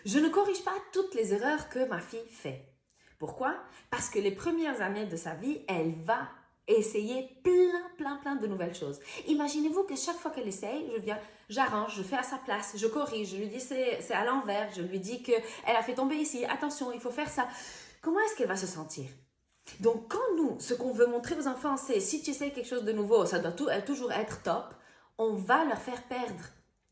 Je ne corrige pas toutes les erreurs que ma fille fait. Pourquoi? Parce que les premières années de sa vie, elle va essayer plein de nouvelles choses. Imaginez-vous que chaque fois qu'elle essaye, je viens, j'arrange, je fais à sa place, je corrige, je lui dis c'est à l'envers, je lui dis qu'elle a fait tomber ici, attention, il faut faire ça. Comment est-ce qu'elle va se sentir? Donc, quand nous, ce qu'on veut montrer aux enfants, c'est si tu essayes quelque chose de nouveau, ça doit toujours être top, on va leur faire perdre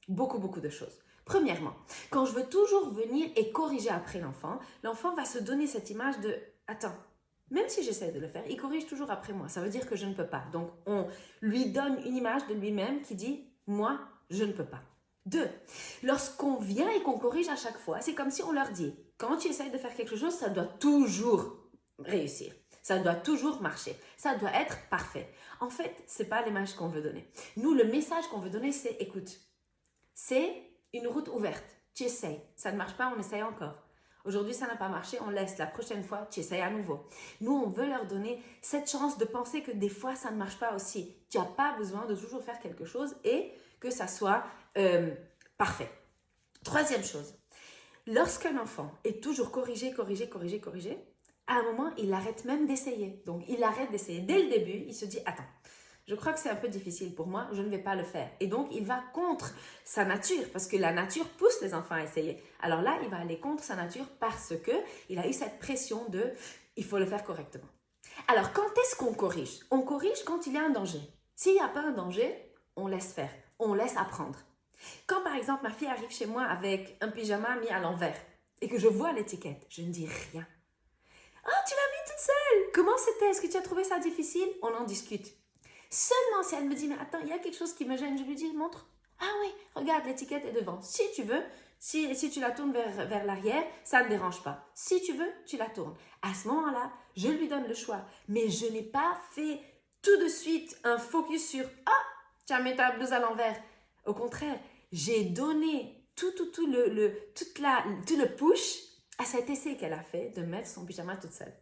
beaucoup de choses. Premièrement, quand je veux toujours venir et corriger après l'enfant, l'enfant va se donner cette image de « Attends, même si j'essaie de le faire, il corrige toujours après moi. Ça veut dire que je ne peux pas. » Donc, on lui donne une image de lui-même qui dit « Moi, je ne peux pas. » 2. Lorsqu'on vient et qu'on corrige à chaque fois, c'est comme si on leur dit « Quand tu essaies de faire quelque chose, ça doit toujours réussir. Ça doit toujours marcher. Ça doit être parfait. » En fait, ce n'est pas l'image qu'on veut donner. Nous, le message qu'on veut donner, c'est « Écoute, c'est une route ouverte. Tu essayes. Ça ne marche pas, on essaye encore. Aujourd'hui, ça n'a pas marché, on laisse. La prochaine fois, tu essayes à nouveau. » Nous, on veut leur donner cette chance de penser que des fois, ça ne marche pas aussi. Tu n'as pas besoin de toujours faire quelque chose et que ça soit parfait. Troisième chose, lorsqu'un enfant est toujours corrigé, à un moment, il arrête même d'essayer. Donc, il arrête d'essayer. Dès le début, il se dit « Attends, je crois que c'est un peu difficile pour moi, je ne vais pas le faire. » Et donc, il va contre sa nature parce que la nature pousse les enfants à essayer. Alors là, il va aller contre sa nature parce qu'il a eu cette pression de « il faut le faire correctement ». Alors, quand est-ce qu'on corrige? On corrige quand il y a un danger. S'il n'y a pas un danger, on laisse faire, on laisse apprendre. Quand par exemple, ma fille arrive chez moi avec un pyjama mis à l'envers et que je vois l'étiquette, je ne dis rien. « Ah, tu l'as mis toute seule! Comment c'était? Est-ce que tu as trouvé ça difficile? » On en discute. Seulement si elle me dit « Mais attends, il y a quelque chose qui me gêne », je lui dis « Montre. » « Ah oui, regarde, l'étiquette est devant. Si tu veux, si tu la tournes vers l'arrière, ça ne dérange pas. Si tu veux, tu la tournes. » À ce moment-là, je lui donne le choix. Mais je n'ai pas fait tout de suite un focus sur « Ah, tu as mis ta blouse à l'envers. » Au contraire, j'ai donné tout le push à cet essai qu'elle a fait de mettre son pyjama toute seule.